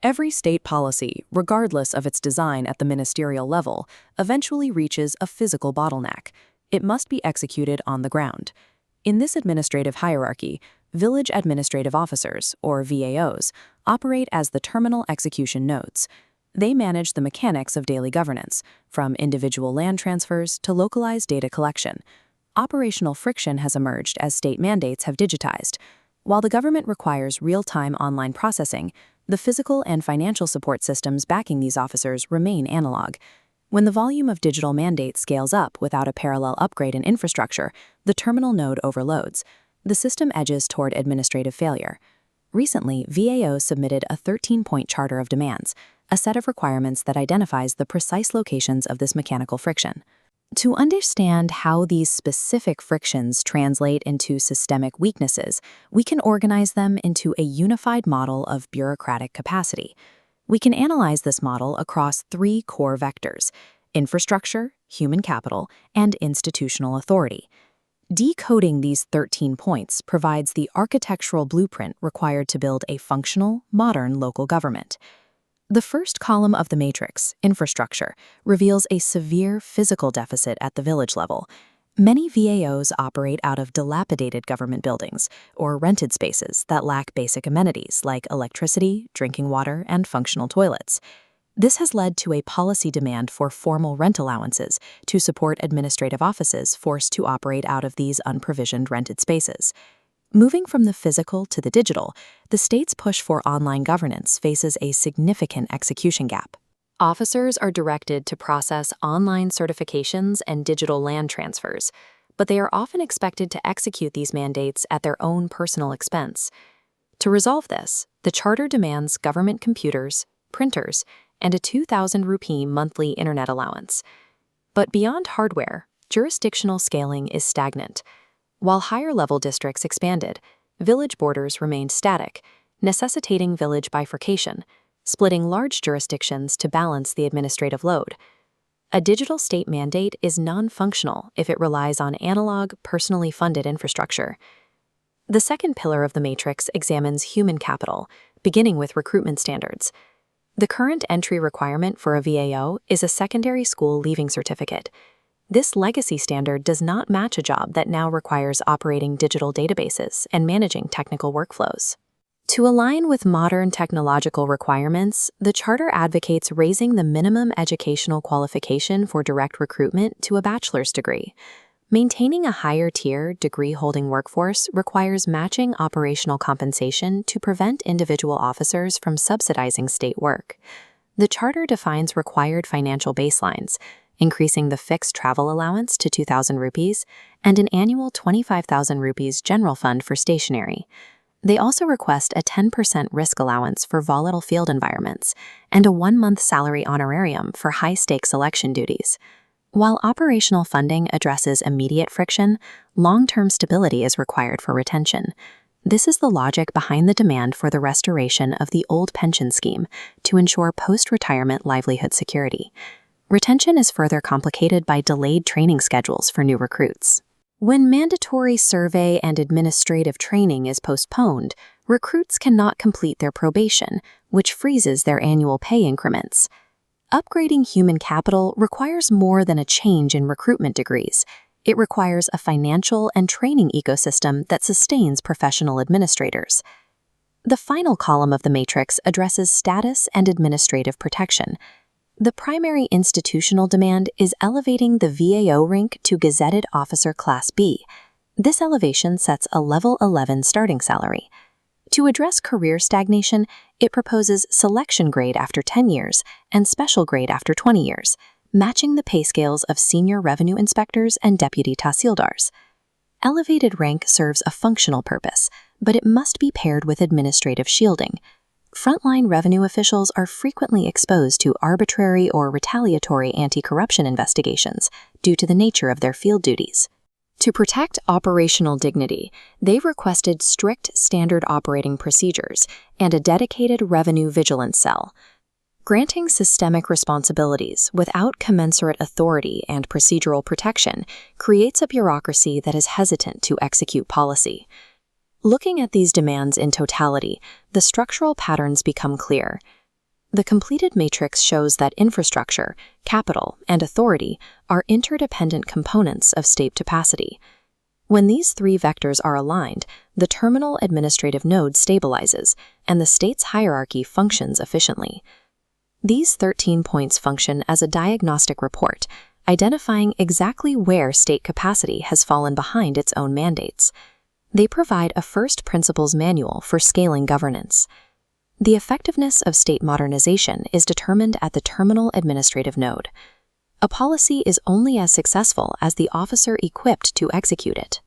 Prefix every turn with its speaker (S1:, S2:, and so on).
S1: Every state policy, regardless of its design at the ministerial level, eventually reaches a physical bottleneck. It must be executed on the ground. In this administrative hierarchy, village administrative officers, or VAOs, operate as the terminal execution nodes. They manage the mechanics of daily governance, from individual land transfers to localized data collection. Operational friction has emerged as state mandates have digitized. While the government requires real-time online processing, the physical and financial support systems backing these officers remain analog. When the volume of digital mandates scales up without a parallel upgrade in infrastructure, the terminal node overloads. The system edges toward administrative failure. Recently, VAO submitted a 13-point charter of demands, a set of requirements that identifies the precise locations of this mechanical friction. To understand how these specific frictions translate into systemic weaknesses, we can organize them into a unified model of bureaucratic capacity. We can analyze this model across three core vectors: infrastructure, human capital, and institutional authority. Decoding these 13 points provides the architectural blueprint required to build a functional, modern local government. The first column of the matrix, infrastructure, reveals a severe physical deficit at the village level. Many VAOs operate out of dilapidated government buildings or rented spaces that lack basic amenities like electricity, drinking water, and functional toilets. This has led to a policy demand for formal rent allowances to support administrative offices forced to operate out of these unprovisioned rented spaces. Moving from the physical to the digital, the state's push for online governance faces a significant execution gap. Officers are directed to process online certifications and digital land transfers, but they are often expected to execute these mandates at their own personal expense. To resolve this, the charter demands government computers, printers, and a 2,000 rupee monthly internet allowance. But beyond hardware, jurisdictional scaling is stagnant. While higher-level districts expanded, village borders remained static, necessitating village bifurcation, splitting large jurisdictions to balance the administrative load. A digital state mandate is non-functional if it relies on analog, personally funded infrastructure. The second pillar of the matrix examines human capital, beginning with recruitment standards. The current entry requirement for a VAO is a secondary school leaving certificate. This legacy standard does not match a job that now requires operating digital databases and managing technical workflows. To align with modern technological requirements, the charter advocates raising the minimum educational qualification for direct recruitment to a bachelor's degree. Maintaining a higher-tier, degree-holding workforce requires matching operational compensation to prevent individual officers from subsidizing state work. The charter defines required financial baselines, increasing the fixed travel allowance to 2,000 rupees and an annual 25,000 rupees general fund for stationery. They also request a 10% risk allowance for volatile field environments and a 1-month salary honorarium for high-stakes election duties. While operational funding addresses immediate friction, long-term stability is required for retention. This is the logic behind the demand for the restoration of the old pension scheme to ensure post-retirement livelihood security. Retention is further complicated by delayed training schedules for new recruits. When mandatory survey and administrative training is postponed, recruits cannot complete their probation, which freezes their annual pay increments. Upgrading human capital requires more than a change in recruitment degrees. It requires a financial and training ecosystem that sustains professional administrators. The final column of the matrix addresses status and administrative protection. The primary institutional demand is elevating the VAO rank to Gazetted Officer Class B. This elevation sets a Level 11 starting salary. To address career stagnation, it proposes selection grade after 10 years and special grade after 20 years, matching the pay scales of senior revenue inspectors and deputy tahsildars. Elevated rank serves a functional purpose, but it must be paired with administrative shielding. Frontline revenue officials are frequently exposed to arbitrary or retaliatory anti-corruption investigations due to the nature of their field duties. To protect operational dignity, they've requested strict standard operating procedures and a dedicated revenue vigilance cell. Granting systemic responsibilities without commensurate authority and procedural protection creates a bureaucracy that is hesitant to execute policy. Looking at these demands in totality, the structural patterns become clear. The completed matrix shows that infrastructure, capital, and authority are interdependent components of state capacity. When these three vectors are aligned, the terminal administrative node stabilizes, and the state's hierarchy functions efficiently. These 13 points function as a diagnostic report, identifying exactly where state capacity has fallen behind its own mandates. They provide a first principles manual for scaling governance. The effectiveness of state modernization is determined at the terminal administrative node. A policy is only as successful as the officer equipped to execute it.